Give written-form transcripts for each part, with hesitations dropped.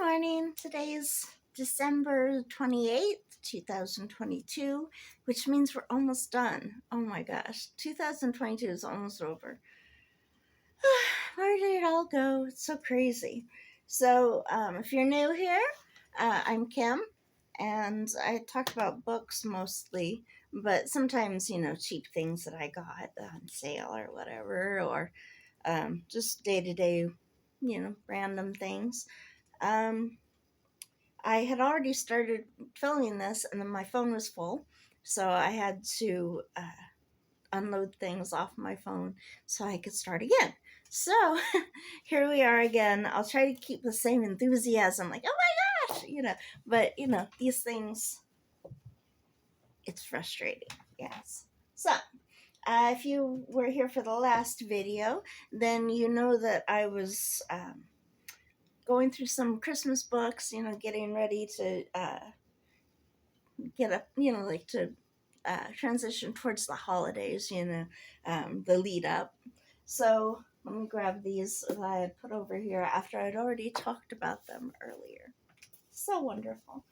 morning. Today's December 28th, 2022, which means we're almost done. Oh my gosh, 2022 is almost over. Where did it all go? It's so crazy. So, if you're new here, I'm Kim, and I talk about books mostly, but sometimes, cheap things that I got on sale or whatever, or just day to day, random things. Um, I had already started filming this, and then my phone was full, so I had to unload things off my phone so I could start again. So here we are again. I'll try to keep the same enthusiasm, like, oh my gosh, but these things, it's frustrating, yes. So, if you were here for the last video, then you know that I was going through some Christmas books, getting ready to get up, like to transition towards the holidays, the lead up. So let me grab these that I had put over here after I'd already talked about them earlier. So wonderful.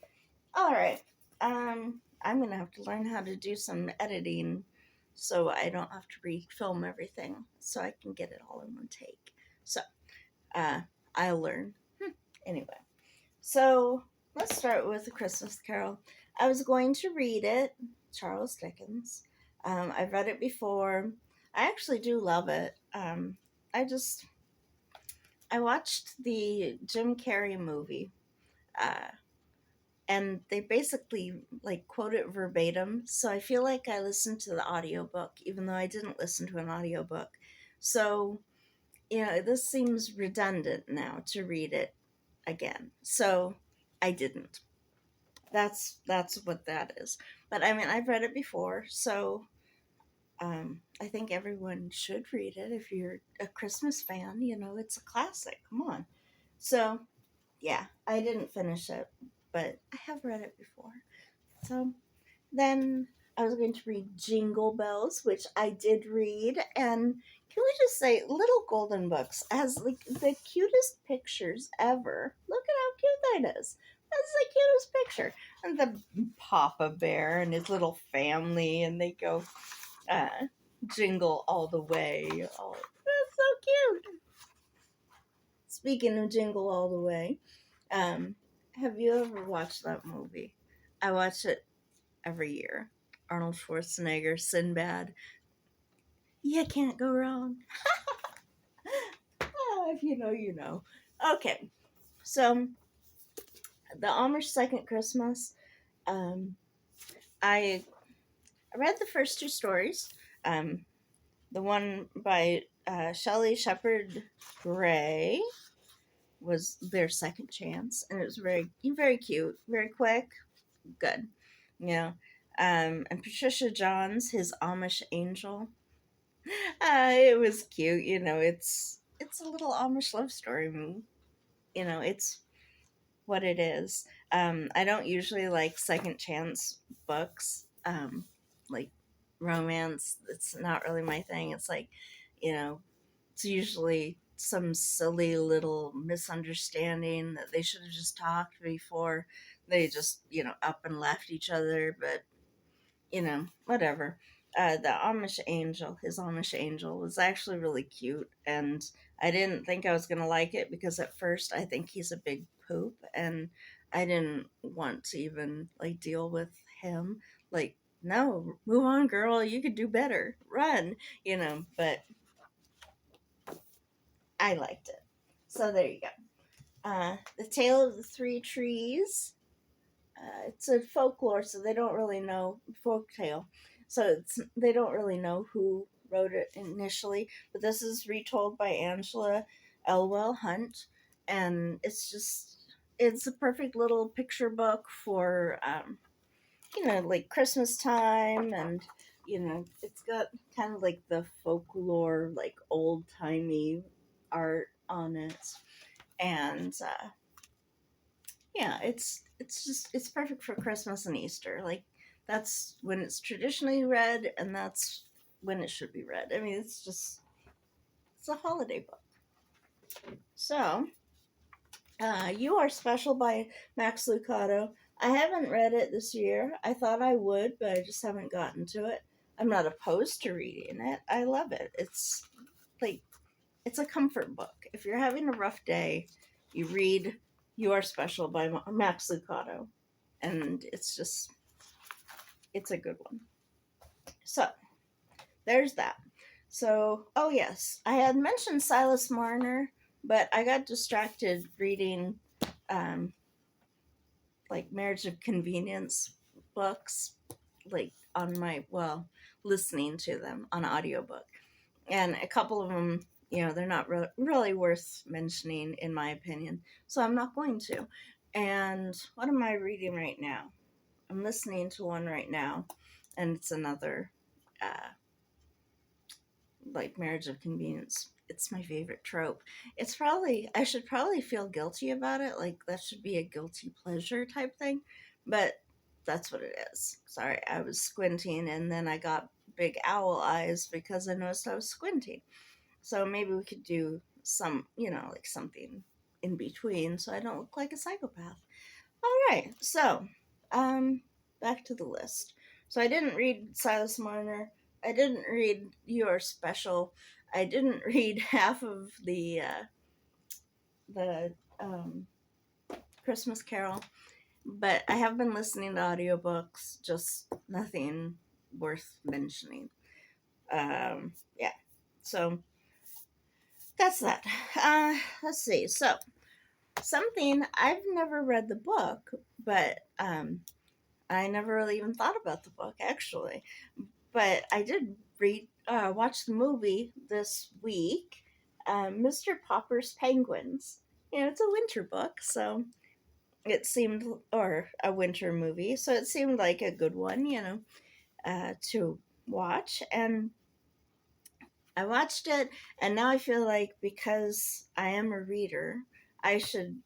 All right. I'm going to have to learn how to do some editing so I don't have to re-film everything so I can get it all in one take. So I'll learn. Anyway, so let's start with A Christmas Carol. I was going to read it, Charles Dickens. I've read it before. I actually do love it. I watched the Jim Carrey movie, uh, and they basically like quote it verbatim. So I feel like I listened to the audiobook, even though I didn't listen to an audiobook. So, this seems redundant now to read it again. So I didn't. That's what that is. But I mean, I've read it before, so I think everyone should read it if you're a Christmas fan. It's a classic. Come on. So yeah, I didn't finish it, but I have read it before. So then I was going to read Jingle Bells, which I did read, and can we just say, Little Golden Books has like the cutest pictures ever. Look at how cute that is. That's the cutest picture. And the Papa Bear and his little family, and they go jingle all the way. Oh, that's so cute. Speaking of Jingle All the Way, have you ever watched that movie? I watch it every year. Arnold Schwarzenegger, Sinbad. You can't go wrong. If you know, you know. Okay, so the Amish Second Christmas. Um, I read the first two stories. Um, the one by Shelley Shepherd Gray was their second chance, and it was very, very cute, very quick, good. And Patricia Johns, his Amish Angel. It was cute. It's a little Amish love story. It's what it is. I don't usually like second chance books, like romance. It's not really my thing. It's like, you know, it's usually some silly little misunderstanding that they should have just talked before they just, up and left each other. But, whatever. The his Amish Angel was actually really cute. And I didn't think I was going to like it because at first I think he's a big poop. And I didn't want to even like deal with him. Like, no, move on, girl. You could do better. Run, but I liked it. So there you go. The Tale of the Three Trees. It's a folklore, so they don't really know folk tale. So they don't really know who wrote it initially, but this is retold by Angela Elwell Hunt, and it's a perfect little picture book for like Christmas time, and it's got kind of like the folklore, like old timey art on it, and yeah, it's perfect for Christmas and Easter. Like that's when it's traditionally read, and that's when it should be read. I mean, it's a holiday book. So You Are Special by Max Lucado. I haven't read it this year. I thought I would, but I just haven't gotten to it. I'm not opposed to reading it. I love it. Like it's a comfort book. If you're having a rough day, you read You Are Special by Max Lucado, and it's a good one. So there's that. So, oh yes, I had mentioned Silas Marner, but I got distracted reading um, like Marriage of Convenience books, like on my, well, listening to them on audiobook. And a couple of them, they're not really worth mentioning, in my opinion. So I'm not going to. And what am I reading right now? I'm listening to one right now, and it's another uh, like Marriage of Convenience. It's my favorite trope. I should probably feel guilty about it. Like, that should be a guilty pleasure type thing. But that's what it is. Sorry, I was squinting and then I got big owl eyes because I noticed I was squinting. So maybe we could do some, like something in between so I don't look like a psychopath. All right, so um, back to the list. So I didn't read Silas Marner. I didn't read You Are Special. I didn't read half of the Christmas Carol, but I have been listening to audiobooks. Just nothing worth mentioning. Yeah, so that's that. Let's see. So something I've never read the book, but I never really even thought about the book actually, but I did watch the movie this week, Mr. Popper's Penguins. It's a winter book, so it seemed, or a winter movie, so it seemed like a good one, to watch. And I watched it, and now I feel like because I am a reader, I should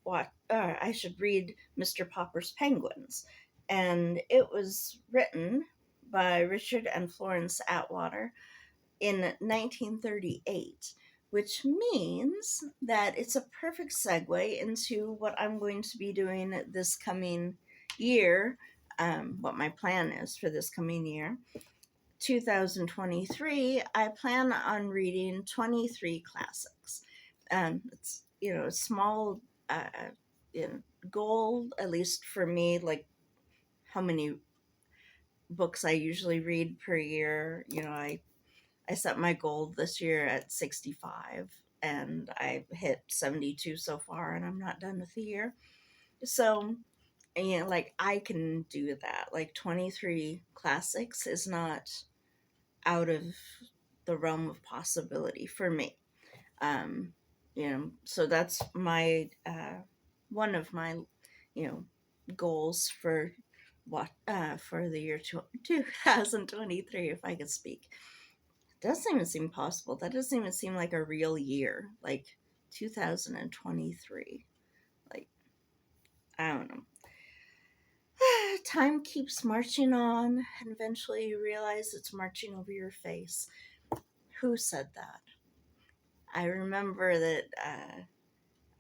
read Mr. Popper's Penguins, and it was written by Richard and Florence Atwater in 1938, which means that it's a perfect segue into what I'm going to be doing this coming year. What my plan is for this coming year, 2023, I plan on reading 23 classics. It's, a small you know, goal, at least for me, like how many books I usually read per year. I set my goal this year at 65, and I hit 72 so far, and I'm not done with the year. So, like I can do that. Like 23 classics is not out of the realm of possibility for me. Um, so that's my one of my you know goals for the year 2023, if I could speak. It doesn't even seem possible. That doesn't even seem like a real year, like 2023. Like, I don't know. Time keeps marching on, and eventually you realize it's marching over your face. Who said that? I remember that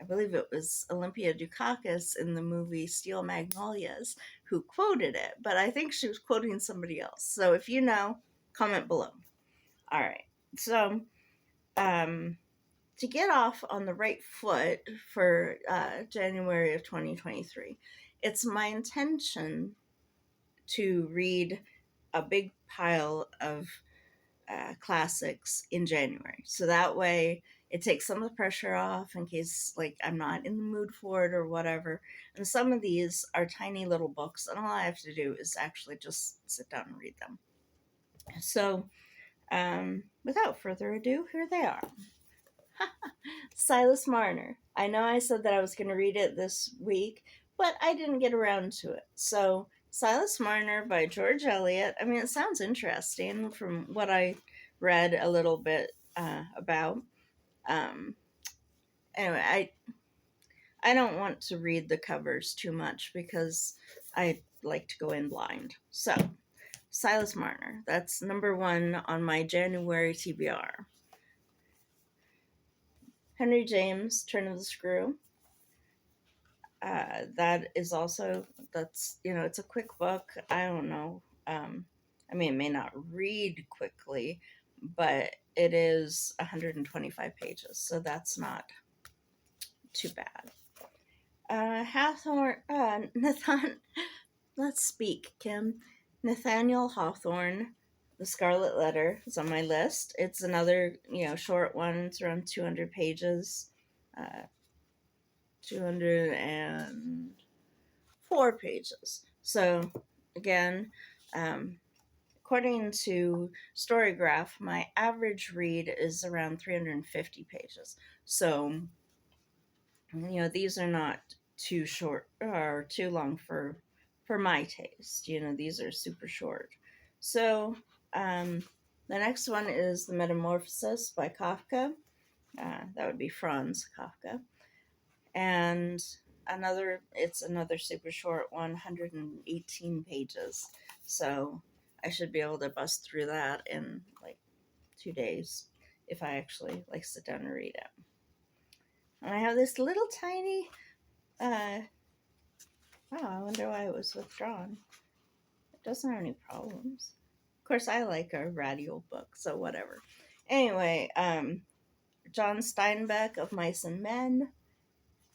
I believe it was Olympia Dukakis in the movie Steel Magnolias who quoted it, but I think she was quoting somebody else. So if you know, comment below. All right. So, to get off on the right foot for January of 2023, it's my intention to read a big pile of classics in January. So that way it takes some of the pressure off in case like I'm not in the mood for it or whatever. And some of these are tiny little books, and all I have to do is actually just sit down and read them. So without further ado, here they are. Silas Marner. I know I said that I was going to read it this week, but I didn't get around to it. So, Silas Marner by George Eliot. I mean, it sounds interesting from what I read a little bit about. Um, anyway, I don't want to read the covers too much because I like to go in blind. So, Silas Marner. That's number one on my January TBR. Henry James, Turn of the Screw. That is also, that's, it's a quick book. I don't know. I mean, it may not read quickly, but it is 125 pages, so that's not too bad. Hathorne, Nathan, let's speak, Kim. Nathaniel Hawthorne, The Scarlet Letter, is on my list. It's another, short one. It's around 200 pages. 204 pages. So, again, um, according to Storygraph, my average read is around 350 pages. So, these are not too short or too long for my taste. These are super short. So, the next one is The Metamorphosis by Kafka. That would be Franz Kafka. And it's another super short 118 pages. So I should be able to bust through that in like 2 days if I actually sit down and read it. And I have this little tiny I wonder why it was withdrawn. It doesn't have any problems. Of course, I like a radio book, so whatever. Anyway, John Steinbeck of Mice and Men.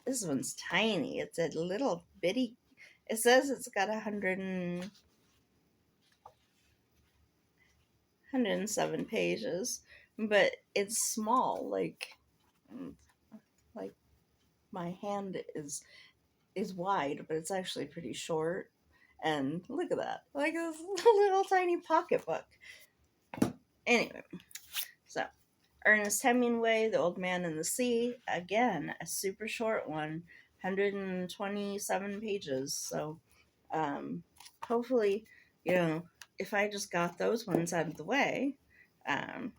This one's tiny. It's a little bitty. It says it's got 107 pages, but it's small. Like my hand is wide, but it's actually pretty short. And look at that, like this little tiny pocketbook. Anyway, so Ernest Hemingway, The Old Man and the Sea, again, a super short one, 127 pages. So, hopefully, if I just got those ones out of the way, um,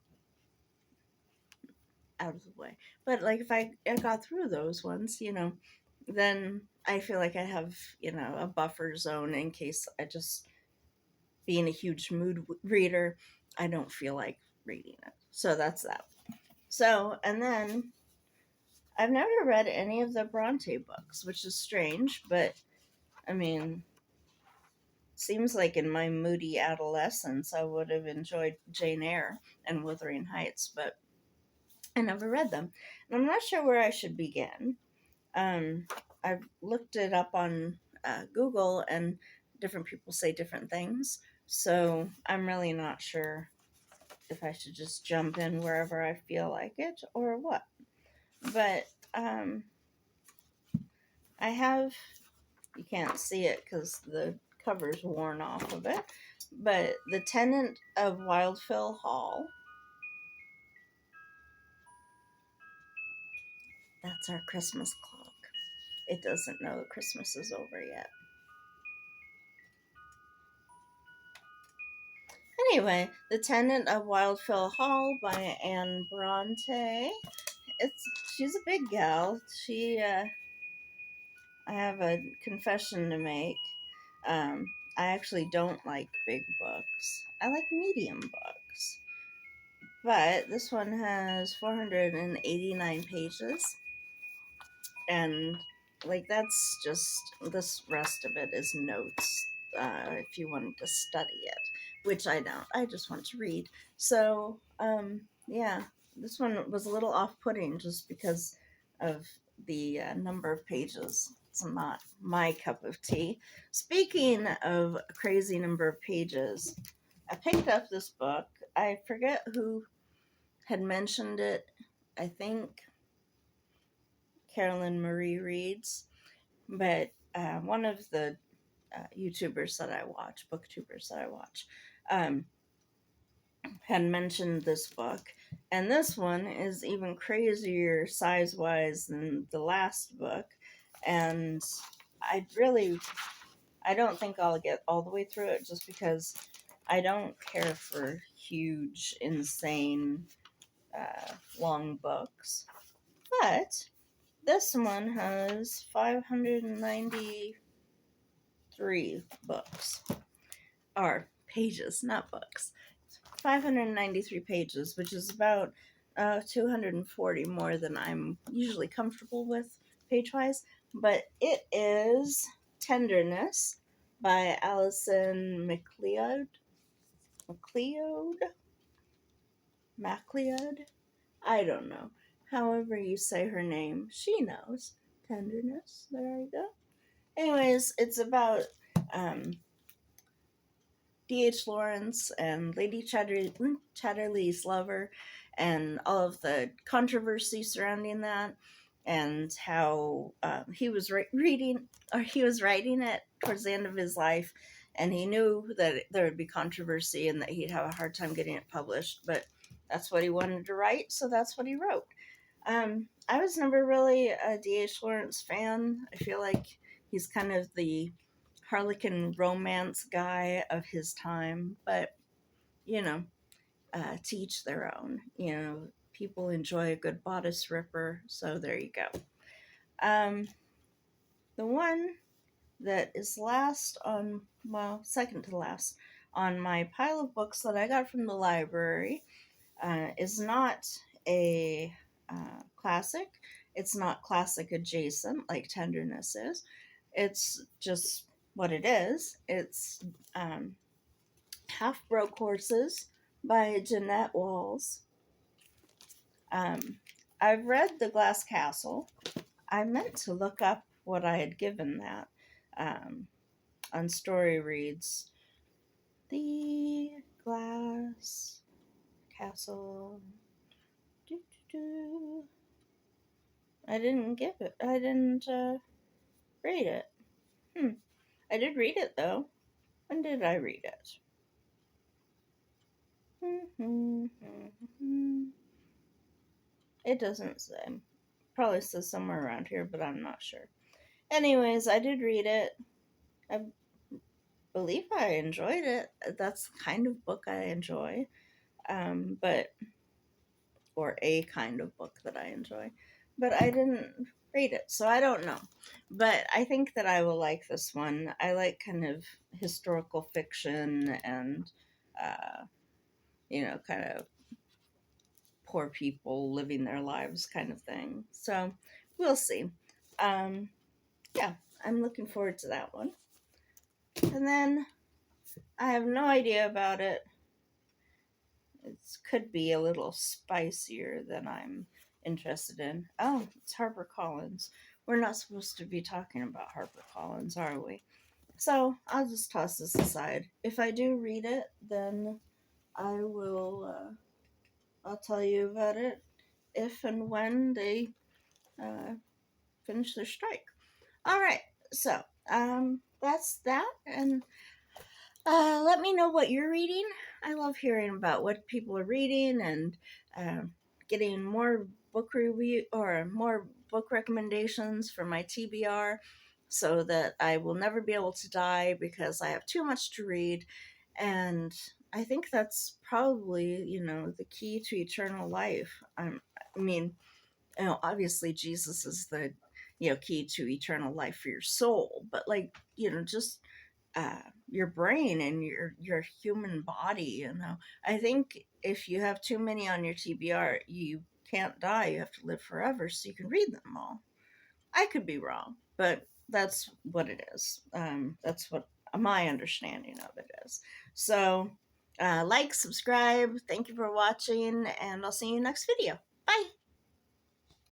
but like if I got through those ones, then I feel like I have, a buffer zone in case I just, being a huge mood reader, I don't feel like reading it. So that's that. So, and then I've never read any of the Bronte books, which is strange, but I mean, seems like in my moody adolescence I would have enjoyed Jane Eyre and Wuthering Heights, but I never read them. And I'm not sure where I should begin. I've looked it up on Google, and different people say different things, so I'm really not sure if I should just jump in wherever I feel like it or what. But I have, you can't see it because the cover's worn off of it, but The Tenant of Wildfell Hall. That's our Christmas clock. It doesn't know Christmas is over yet. Anyway, The Tenant of Wildfell Hall by Anne Bronte. She's a big gal. I have a confession to make. I actually don't like big books. I like medium books. But this one has 489 pages. And that's just, this rest of it is notes, if you wanted to study it, which I don't. I just want to read. So, yeah, this one was a little off-putting just because of the number of pages. It's not my cup of tea. Speaking of a crazy number of pages, I picked up this book. I forget who had mentioned it. I think Carolyn Marie Reads, but one of the YouTubers that I watch, booktubers that I watch, had mentioned this book. And this one is even crazier size wise than the last book. And I don't think I'll get all the way through it just because I don't care for huge, insane, long books. But this one has 593 books. Or pages, not books. 593 pages, which is about 240 more than I'm usually comfortable with page-wise, but it is Tenderness by Alison McLeod? MacLeod? I don't know. However you say her name, she knows. Tenderness. There you go. Anyways, it's about um, D.H. Lawrence and Lady Chatterley's lover and all of the controversy surrounding that, and how he was reading, or he was writing it towards the end of his life, and he knew that there would be controversy and that he'd have a hard time getting it published, but that's what he wanted to write, so that's what he wrote. I was never really a D.H. Lawrence fan. I feel like he's kind of the Harlequin romance guy of his time, but you know, to each their own. You know, people enjoy a good bodice ripper, so there you go. The one that is last on, well, second to last on my pile of books that I got from the library is not a classic. It's not classic adjacent like Tenderness is. It's just what it is. It's Half Broke Horses by Jeanette Walls. I've read The Glass Castle. I meant to look up what I had given that on Story Reads. The Glass Castle. Doo-doo-doo. I didn't give it. I didn't read it. I did read it though. When did I read it? It doesn't say. Probably says somewhere around here, but I'm not sure. Anyways, I did read it. I believe I enjoyed it. That's the kind of book I enjoy. Or a kind of book that I enjoy. But I didn't read it, so I don't know. But I think that I will like this one. I like kind of historical fiction and, kind of poor people living their lives kind of thing. So we'll see. Yeah, I'm looking forward to that one. And then I have no idea about it. It could be a little spicier than I'm interested in. Oh, it's HarperCollins. We're not supposed to be talking about HarperCollins, are we? So I'll just toss this aside. If I do read it, then I will. I'll tell you about it if and when they finish their strike. All right, so that's that, and let me know what you're reading. I love hearing about what people are reading and getting more book review or more book recommendations for my TBR, so that I will never be able to die because I have too much to read. And I think that's probably, the key to eternal life. I mean, obviously Jesus is the, key to eternal life for your soul, but like, just your brain and your human body. I think if you have too many on your TBR, you can't die. You have to live forever, so you can read them all. I could be wrong, but that's what it is. That's what my understanding of it is. So, like, subscribe. Thank you for watching, and I'll see you next video. Bye.